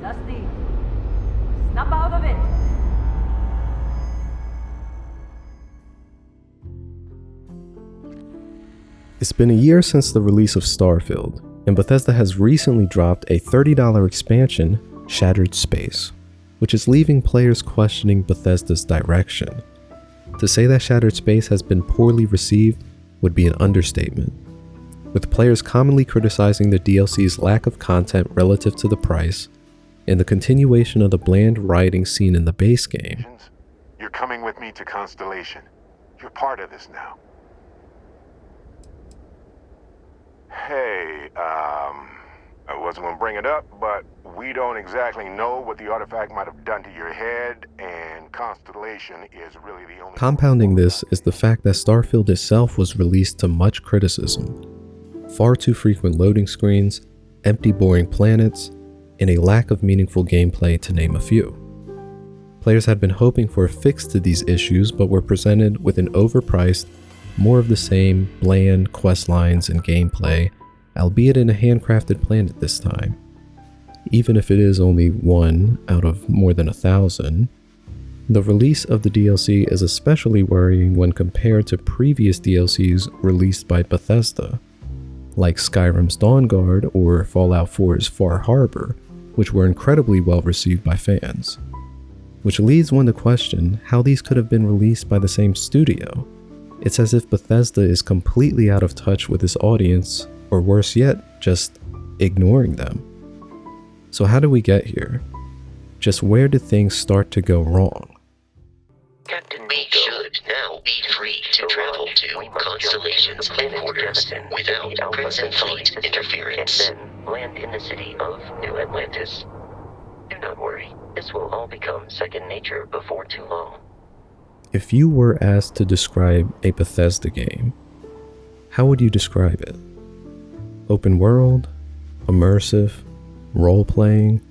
Dusty, snap out of it. It's been a year since the release of Starfield, and Bethesda has recently dropped a $30 expansion, Shattered Space, which is leaving players questioning Bethesda's direction. To say that Shattered Space has been poorly received would be an understatement, with players commonly criticizing the DLC's lack of content relative to the price, and the continuation of the bland writing seen in the base game. You're coming with me to Constellation. You're part of this now. Hey, I wasn't gonna bring it up, but we don't exactly know what the artifact might have done to your head, and Constellation is really the only... Compounding this is the fact that Starfield itself was released to much criticism. Far too frequent loading screens, empty boring planets, and a lack of meaningful gameplay, to name a few. Players had been hoping for a fix to these issues, but were presented with an overpriced, more of the same bland quest lines and gameplay, albeit in a handcrafted planet this time. Even if it is only one out of more than 1,000, the release of the DLC is especially worrying when compared to previous DLCs released by Bethesda, like Skyrim's Dawnguard or Fallout 4's Far Harbor, which were incredibly well received by fans. Which leads one to question how these could have been released by the same studio. It's as if Bethesda is completely out of touch with its audience, or worse yet, just ignoring them. So how did we get here? Just where did things start to go wrong? Captain, we should now be free to travel to Constellation's headquarters without Crimson Fleet interference. Then land in the city of New Atlantis. Do not worry, this will all become second nature before too long. If you were asked to describe a Bethesda game, how would you describe it? Open world? Immersive? Role-playing?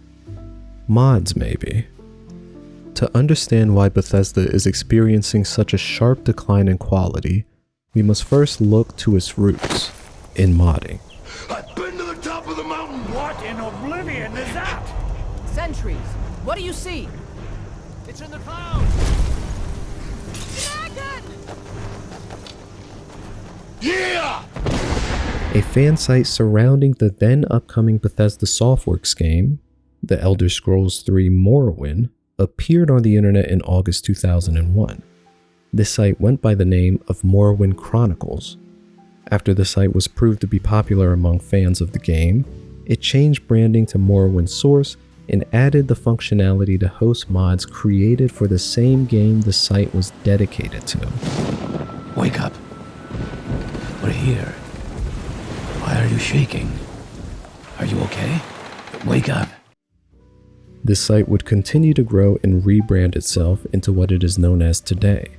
Mods, maybe? To understand why Bethesda is experiencing such a sharp decline in quality, we must first look to its roots in modding. I've been to the top of the mountain! What in oblivion is that? Sentries, what do you see? It's in the clouds. Yeah! A fan site surrounding the then upcoming Bethesda Softworks game, The Elder Scrolls III Morrowind, appeared on the internet in August 2001. This site went by the name of Morrowind Chronicles. After the site was proved to be popular among fans of the game, it changed branding to Morrowind Source and added the functionality to host mods created for the same game the site was dedicated to. Wake up. We're here. Why are you shaking? Are you okay? Wake up. This site would continue to grow and rebrand itself into what it is known as today,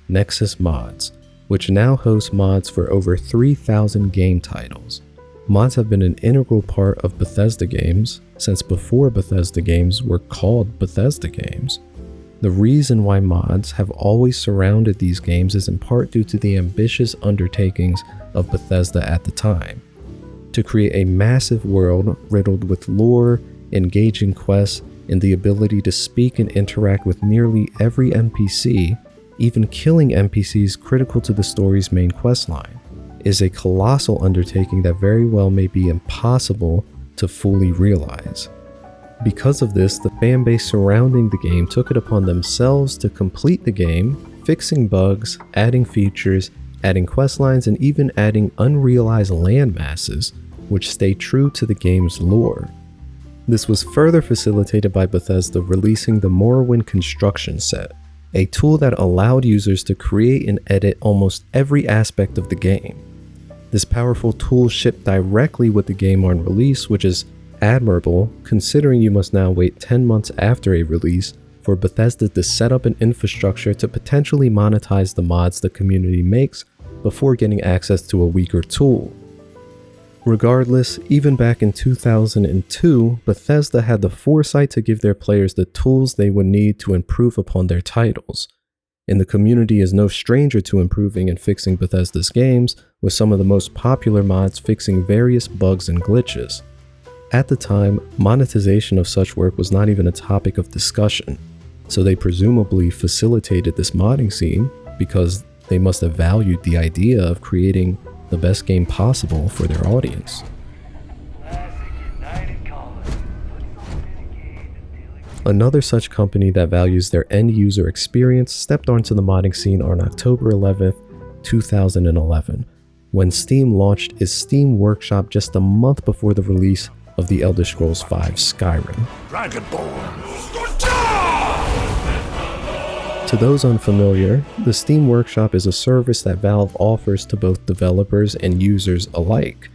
Nexus Mods, which now hosts mods for over 3,000 game titles. Mods have been an integral part of Bethesda games since before Bethesda games were called Bethesda games. The reason why mods have always surrounded these games is in part due to the ambitious undertakings of Bethesda at the time, to create a massive world riddled with lore, engaging quests, and the ability to speak and interact with nearly every NPC, even killing NPCs critical to the story's main questline, is a colossal undertaking that very well may be impossible to fully realize. Because of this, the fanbase surrounding the game took it upon themselves to complete the game, fixing bugs, adding features, adding questlines, and even adding unrealized land masses, which stay true to the game's lore. This was further facilitated by Bethesda releasing the Morrowind Construction Set, a tool that allowed users to create and edit almost every aspect of the game. This powerful tool shipped directly with the game on release, which is admirable considering you must now wait 10 months after a release for Bethesda to set up an infrastructure to potentially monetize the mods the community makes before getting access to a weaker tool. Regardless, even back in 2002, Bethesda had the foresight to give their players the tools they would need to improve upon their titles. And the community is no stranger to improving and fixing Bethesda's games, with some of the most popular mods fixing various bugs and glitches. At the time, monetization of such work was not even a topic of discussion, so they presumably facilitated this modding scene because they must have valued the idea of creating the best game possible for their audience. Another such company that values their end user experience stepped onto the modding scene on October 11th, 2011, when Steam launched its Steam Workshop just a month before the release of The Elder Scrolls V Skyrim. To those unfamiliar, the Steam Workshop is a service that Valve offers to both developers and users alike.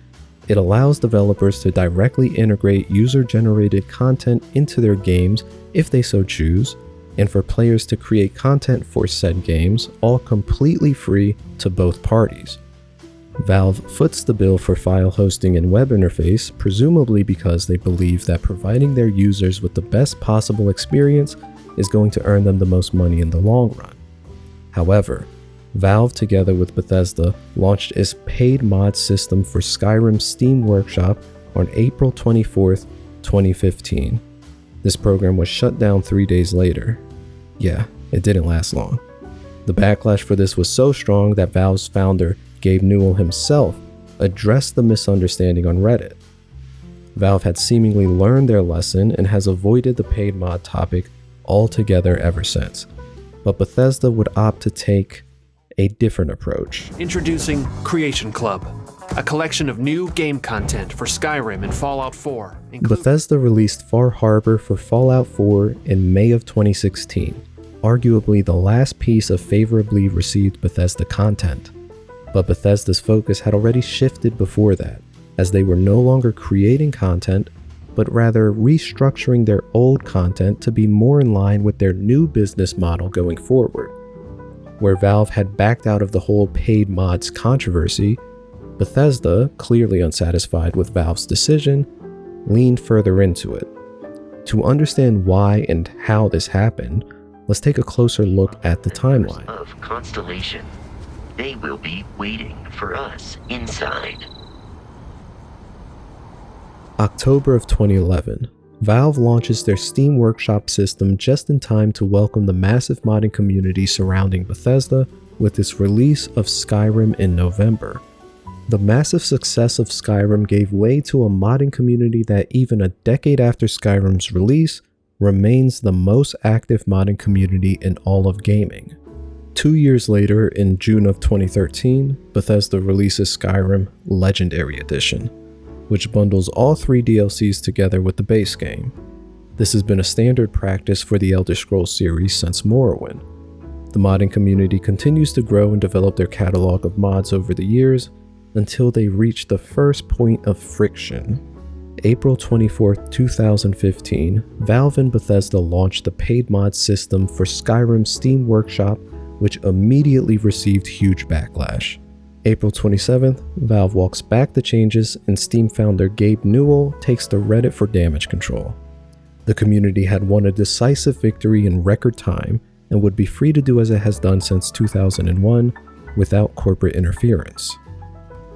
It allows developers to directly integrate user-generated content into their games if they so choose, and for players to create content for said games, all completely free to both parties. Valve foots the bill for file hosting and web interface, presumably because they believe that providing their users with the best possible experience is going to earn them the most money in the long run. However, Valve, together with Bethesda, launched its paid mod system for Skyrim's Steam Workshop on April 24th, 2015. This program was shut down 3 days later. Yeah, it didn't last long. The backlash for this was so strong that Valve's founder, Gabe Newell himself, addressed the misunderstanding on Reddit. Valve had seemingly learned their lesson and has avoided the paid mod topic altogether ever since. But Bethesda would opt to take a different approach. Introducing Creation Club, a collection of new game content for Skyrim and Fallout 4. Bethesda released Far Harbor for Fallout 4 in May of 2016, arguably the last piece of favorably received Bethesda content. But Bethesda's focus had already shifted before that, as they were no longer creating content, but rather restructuring their old content to be more in line with their new business model going forward. Where Valve had backed out of the whole paid mods controversy, Bethesda, clearly unsatisfied with Valve's decision, leaned further into it. To understand why and how this happened, let's take a closer look at the timeline. Of Constellation, they will be waiting for us inside. October of 2011, Valve launches their Steam Workshop system just in time to welcome the massive modding community surrounding Bethesda with its release of Skyrim in November. The massive success of Skyrim gave way to a modding community that even a decade after Skyrim's release remains the most active modding community in all of gaming. 2 years later, in June of 2013, Bethesda releases Skyrim Legendary Edition, which bundles all 3 DLCs together with the base game. This has been a standard practice for the Elder Scrolls series since Morrowind. The modding community continues to grow and develop their catalog of mods over the years until they reach the first point of friction. April 24, 2015, Valve and Bethesda launched the paid mod system for Skyrim Steam Workshop, which immediately received huge backlash. April 27th, Valve walks back the changes and Steam founder Gabe Newell takes to Reddit for damage control. The community had won a decisive victory in record time and would be free to do as it has done since 2001 without corporate interference.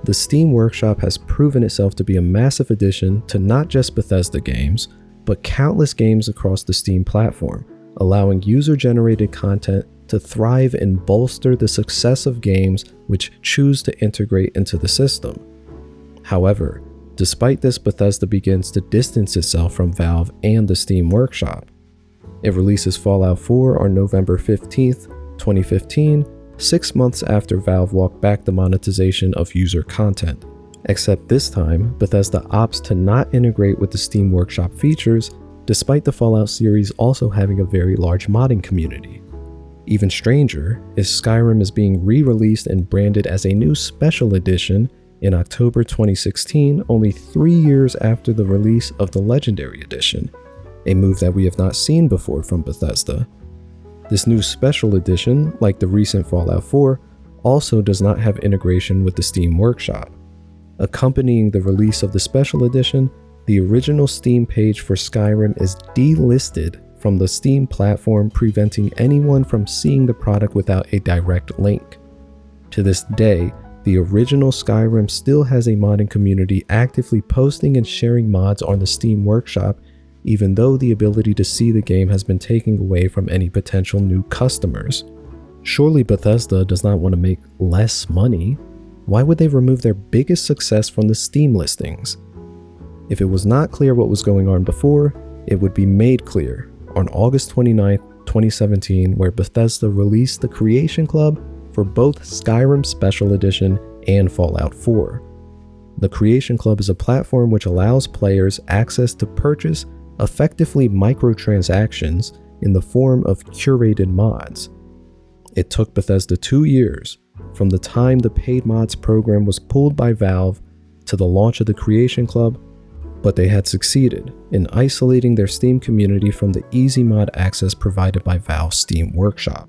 The Steam Workshop has proven itself to be a massive addition to not just Bethesda games, but countless games across the Steam platform, allowing user-generated content to thrive and bolster the success of games which choose to integrate into the system. However, despite this, Bethesda begins to distance itself from Valve and the Steam Workshop. It releases Fallout 4 on November 15th, 2015, 6 months after Valve walked back the monetization of user content. Except this time, Bethesda opts to not integrate with the Steam Workshop features, despite the Fallout series also having a very large modding community. Even stranger is Skyrim is being re-released and branded as a new special edition in October 2016, only 3 years after the release of the Legendary Edition, a move that we have not seen before from Bethesda. This new special edition, like the recent Fallout 4, also does not have integration with the Steam Workshop. Accompanying the release of the special edition, the original Steam page for Skyrim is delisted from the Steam platform, preventing anyone from seeing the product without a direct link. To this day, the the original Skyrim still has a modding community actively posting and sharing mods on the Steam Workshop, even though the ability to see the game has been taken away from any potential new customers. Surely Bethesda does not want to make less money. Why would they remove their biggest success from the Steam listings? If it was not clear what was going on before, it would be made clear on August 29th, 2017, where Bethesda released the Creation Club for both Skyrim Special Edition and Fallout 4. The Creation Club is a platform which allows players access to purchase effectively microtransactions in the form of curated mods. It took Bethesda 2 years from the time the paid mods program was pulled by Valve to the launch of the Creation Club, but they had succeeded in isolating their Steam community from the easy mod access provided by Valve's Steam Workshop,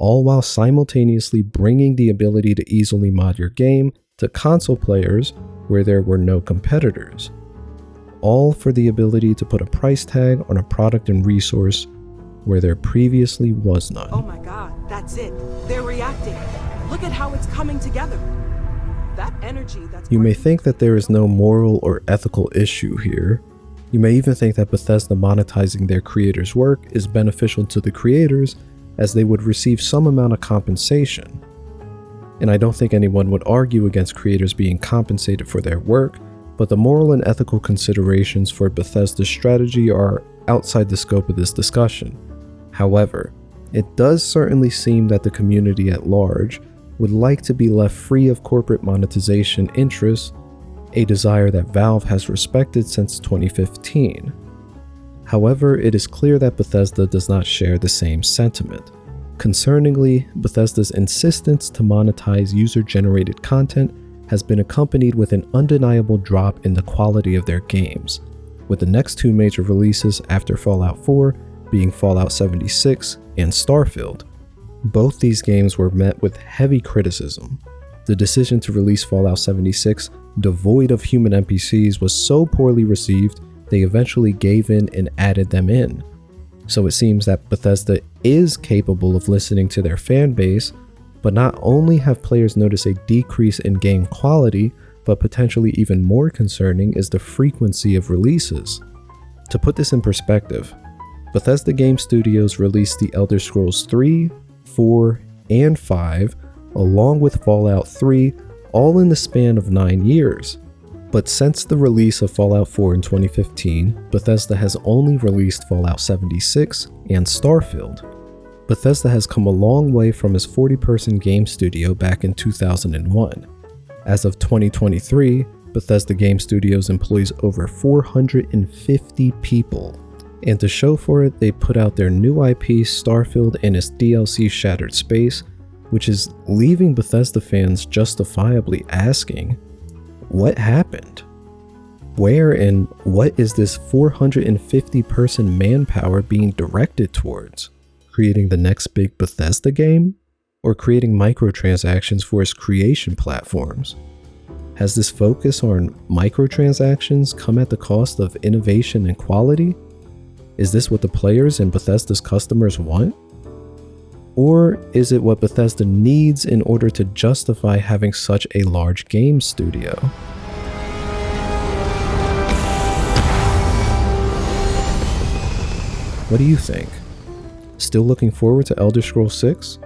all while simultaneously bringing the ability to easily mod your game to console players where there were no competitors, all for the ability to put a price tag on a product and resource where there previously was none. Oh my god, that's it. They're reacting. Look at how it's coming together. That energy that's... You may think that there is no moral or ethical issue here. You may even think that Bethesda monetizing their creators' work is beneficial to the creators, as they would receive some amount of compensation. And I don't think anyone would argue against creators being compensated for their work, but the moral and ethical considerations for Bethesda's strategy are outside the scope of this discussion. However, it does certainly seem that the community at large would like to be left free of corporate monetization interests, a desire that Valve has respected since 2015. However, it is clear that Bethesda does not share the same sentiment. Concerningly, Bethesda's insistence to monetize user-generated content has been accompanied with an undeniable drop in the quality of their games, with the next two major releases after Fallout 4 being Fallout 76 and Starfield. Both these games were met with heavy criticism. The decision to release Fallout 76 devoid of human NPCs was so poorly received, they eventually gave in and added them in. So it seems that Bethesda is capable of listening to their fan base, but not only have players noticed a decrease in game quality, but potentially even more concerning is the frequency of releases. To put this in perspective, Bethesda Game Studios released The Elder Scrolls 3, 4, and 5, along with Fallout 3, all in the span of 9 years. But since the release of Fallout 4 in 2015, Bethesda has only released Fallout 76 and Starfield. Bethesda has come a long way from its 40-person game studio back in 2001. As of 2023, Bethesda Game Studios employs over 450 people. And to show for it, they put out their new IP Starfield and its DLC Shattered Space, which is leaving Bethesda fans justifiably asking, what happened? Where and what is this 450-person manpower being directed towards? Creating the next big Bethesda game? Or creating microtransactions for its creation platforms? Has this focus on microtransactions come at the cost of innovation and quality? Is this what the players and Bethesda's customers want? Or is it what Bethesda needs in order to justify having such a large game studio? What do you think? Still looking forward to Elder Scrolls 6?